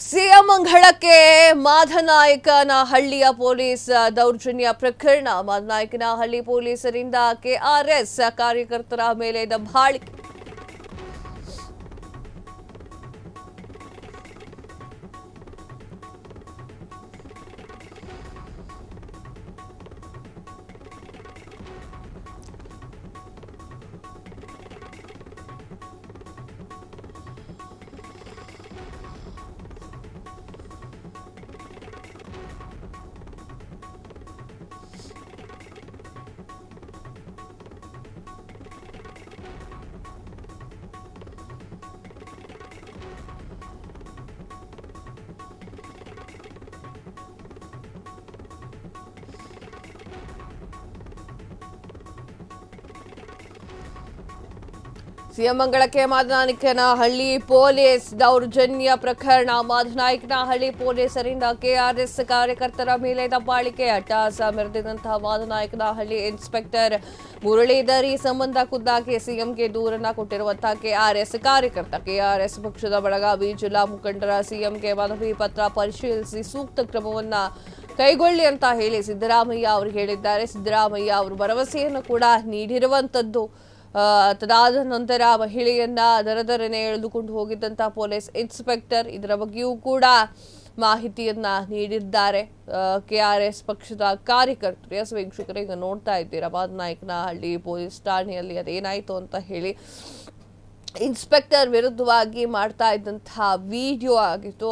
CM ಅಂಗಳಕ್ಕೆ ಮಾದನಾಯಕನಹಳ್ಳಿಯ police ದೌರ್ಜನ್ಯ ಪ್ರಕರಣ. ಮಾದನಾಯಕನಹಳ್ಳಿ ಪೊಲೀಸರಿಂದ ಕೆಆರ್ಎಸ್ ಕಾರ್ಯಕರ್ತರ ಮೇಲೆ ದಬ್ಬಾಳಿಕೆ. ಸಿಎಂ ಅಂಗಳಕ್ಕೆ ಮಾದನಾಯಕನಹಳ್ಳಿ ಪೊಲೀಸ್ ದೌರ್ಜನ್ಯ ಪ್ರಕರಣ. ಮಾದನಾಯಕನಹಳ್ಳಿ ಪೊಲೀಸರಿಂದ ಕೆಆರ್ಎಸ್ ಕಾರ್ಯಕರ್ತರ ಮೇಲೆ ದಬ್ಬಾಳಿಕೆ. ಅಟ್ಟಹಾಸ ಮೆರೆದಿದ್ದಂತಹ ಮಾದನಾಯಕನಹಳ್ಳಿ ಇನ್ಸ್ಪೆಕ್ಟರ್ ಮುರಳೀಧರ್ ಈ ಸಂಬಂಧ ಖುದ್ದಾಗಿ ಸಿಎಂಗೆ ದೂರನ್ನ ಕೊಟ್ಟಿರುವಂತಹ ಕೆಆರ್ಎಸ್ ಕಾರ್ಯಕರ್ತ. ಕೆಆರ್ಎಸ್ ಪಕ್ಷದ ಬೆಳಗಾವಿ ಜಿಲ್ಲಾ ಮುಖಂಡರ ಸಿಎಂಗೆ ಮನವಿ ಪತ್ರ ಪರಿಶೀಲಿಸಿ ಸೂಕ್ತ ಕ್ರಮವನ್ನ ಕೈಗೊಳ್ಳಿ ಅಂತ ಹೇಳಿ ಸಿದ್ದರಾಮಯ್ಯ ಅವರು ಹೇಳಿದ್ದಾರೆ. ಸಿದ್ದರಾಮಯ್ಯ ಅವರು ಭರವಸೆಯನ್ನು ಕೂಡ ನೀಡಿರುವಂತದ್ದು. ತದಾದ ನಂತರ ಮಹಿಳೆಯನ್ನ ದರದರನೆ ಎಳೆದುಕೊಂಡು ಹೋಗಿದ್ದಂತಹ ಪೊಲೀಸ್ ಇನ್ಸ್ಪೆಕ್ಟರ್ ಇದರ ಬಗ್ಗೆಯೂ ಕೂಡ ಮಾಹಿತಿಯನ್ನ ನೀಡಿದ್ದಾರೆ ಕೆಆರ್ಎಸ್ ಪಕ್ಷದ ಕಾರ್ಯಕರ್ತರು. ಎಸ್ ವೀಕ್ಷಕರೇ, ಈಗ ನೋಡ್ತಾ ಇದ್ದೀರಾ ಮಾದನಾಯಕನಹಳ್ಳಿ ಪೊಲೀಸ್ ಠಾಣೆಯಲ್ಲಿ ಅದೇನಾಯ್ತು ಅಂತ ಹೇಳಿ. ಇನ್ಸ್ಪೆಕ್ಟರ್ ವಿರುದ್ಧವಾಗಿ ಮಾಡ್ತಾ ಇದ್ದಂತಹ ವಿಡಿಯೋ ಆಗಿತ್ತು.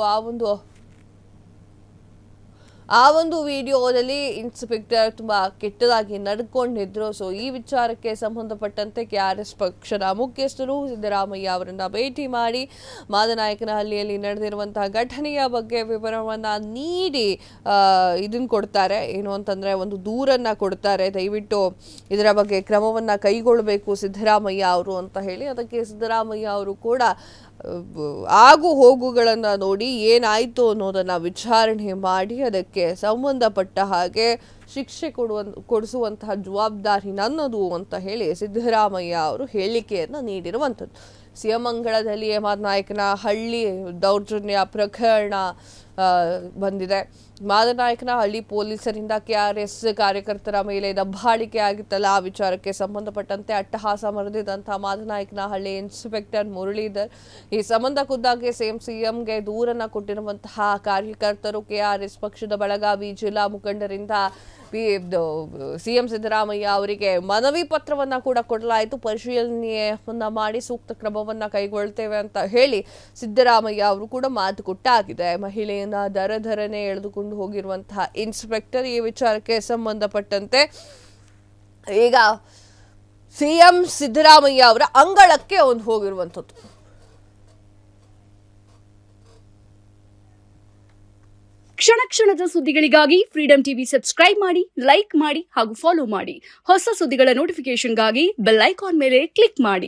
ಆ ಒಂದು ವಿಡಿಯೋದಲ್ಲಿ ಇನ್ಸ್ಪೆಕ್ಟರ್ ತುಂಬಾ ಕೆಟ್ಟದಾಗಿ ನಡ್ಕೊಂಡಿದ್ರು. ಸೊ ಈ ವಿಚಾರಕ್ಕೆ ಸಂಬಂಧಪಟ್ಟಂತೆ ಕೆಆರ್ಎಸ್ ಪಕ್ಷದ ಮುಖ್ಯಸ್ಥರು ಸಿದ್ದರಾಮಯ್ಯ ಅವರನ್ನ ಭೇಟಿ ಮಾಡಿ ಮಾದನಾಯಕನಹಳ್ಳಿಯಲ್ಲಿ ನಡೆದಿರುವಂತಹ ಘಟನೆಯ ಬಗ್ಗೆ ವಿವರವನ್ನ ನೀಡಿ ಇದನ್ನ ಕೊಡ್ತಾರೆ. ಏನು ಅಂತಂದ್ರೆ ಒಂದು ದೂರನ್ನ ಕೊಡ್ತಾರೆ. ದಯವಿಟ್ಟು ಇದರ ಬಗ್ಗೆ ಕ್ರಮವನ್ನ ಕೈಗೊಳ್ಳಬೇಕು ಸಿದ್ದರಾಮಯ್ಯ ಅವರು ಅಂತ ಹೇಳಿ. ಅದಕ್ಕೆ ಸಿದ್ದರಾಮಯ್ಯ ಅವರು ಕೂಡ ಆಗು ಹೋಗುಗಳನ್ನು ನೋಡಿ ಏನಾಯಿತು ಅನ್ನೋದನ್ನ ವಿಚಾರಣೆ ಮಾಡಿ ಅದಕ್ಕೆ ಸಂಬಂಧಪಟ್ಟ ಹಾಗೆ ಶಿಕ್ಷೆ ಕೊಡಿಸುವಂತಹ ಜವಾಬ್ದಾರಿ ನನ್ನದು ಅಂತ ಹೇಳಿ ಸಿದ್ದರಾಮಯ್ಯ ಅವರು ಹೇಳಿಕೆಯನ್ನು ನೀಡಿರುವಂಥದ್ದು. ಸಿಎಂ ಅಂಗಳದಲ್ಲಿಯೇ ಮಾದನಾಯಕನಹಳ್ಳಿ ದೌರ್ಜನ್ಯ ಪ್ರಕರಣ ಬಂದಿದೆ. ಮಾದನಾಯಕನಹಳ್ಳಿ ಪೊಲೀಸರಿಂದ ಕೆಆರ್ಎಸ್ ಕಾರ್ಯಕರ್ತರ ಮೇಲೆ ದಬ್ಬಾಳಿಕೆ ಆಗಿತ್ತಲ್ಲ, ಆ ವಿಚಾರಕ್ಕೆ ಸಂಬಂಧಪಟ್ಟಂತೆ ಅಟ್ಟಹಾಸ ಮೆರೆದಿದ್ದಂತಹ ಮಾದನಾಯಕನಹಳ್ಳಿ ಇನ್ಸ್ಪೆಕ್ಟರ್ ಮುರಳೀಧರ್ ಈ ಸಂಬಂಧ ಖುದ್ದಾಗಿ ಸಿಎಂಗೆ ದೂರನ್ನ ಕೊಟ್ಟಿರುವಂತಹ ಕಾರ್ಯಕರ್ತರು ಕೆಆರ್ಎಸ್ ಪಕ್ಷದ ಬೆಳಗಾವಿ ಜಿಲ್ಲಾ ಮುಖಂಡರಿಂದ ಸಿಎಂ ಸಿದ್ದರಾಮಯ್ಯ ಅವರಿಗೆ ಮನವಿ ಪತ್ರವನ್ನ ಕೂಡ ಕೊಡಲಾಯಿತು. ಪರಿಶೀಲನೆಯನ್ನ ಮಾಡಿ ಸೂಕ್ತ ಕ್ರಮವನ್ನ ಕೈಗೊಳ್ತೇವೆ ಅಂತ ಹೇಳಿ ಸಿದ್ದರಾಮಯ್ಯ ಅವರು ಕೂಡ ಮಾತು ಕೊಟ್ಟಾಗಿದೆ. ಮಹಿಳೆಯನ್ನ ದರದರನೆ ಎಳೆದುಕೊಂಡು ಹೋಗಿರುವಂತಹ ಇನ್ಸ್ಪೆಕ್ಟರ್ ಈ ವಿಚಾರಕ್ಕೆ ಸಂಬಂಧಪಟ್ಟಂತೆ ಈಗ ಸಿಎಂ ಸಿದ್ದರಾಮಯ್ಯ ಅವರ ಅಂಗಳಕ್ಕೆ ಹೋಗಿರುವಂಥದ್ದು. ಕ್ಷಣ ಕ್ಷಣದ ಸುದ್ದಿಗಳಿಗಾಗಿ ಫ್ರೀಡಂ ಟಿವಿ ಸಬ್ಸ್ಕ್ರೈಬ್ ಮಾಡಿ, ಲೈಕ್ ಮಾಡಿ ಹಾಗೂ ಫಾಲೋ ಮಾಡಿ. ಹೊಸ ಸುದ್ದಿಗಳ ನೋಟಿಫಿಕೇಶನ್ಗಾಗಿ ಬೆಲ್ ಐಕಾನ್ ಮೇಲೆ ಕ್ಲಿಕ್ ಮಾಡಿ.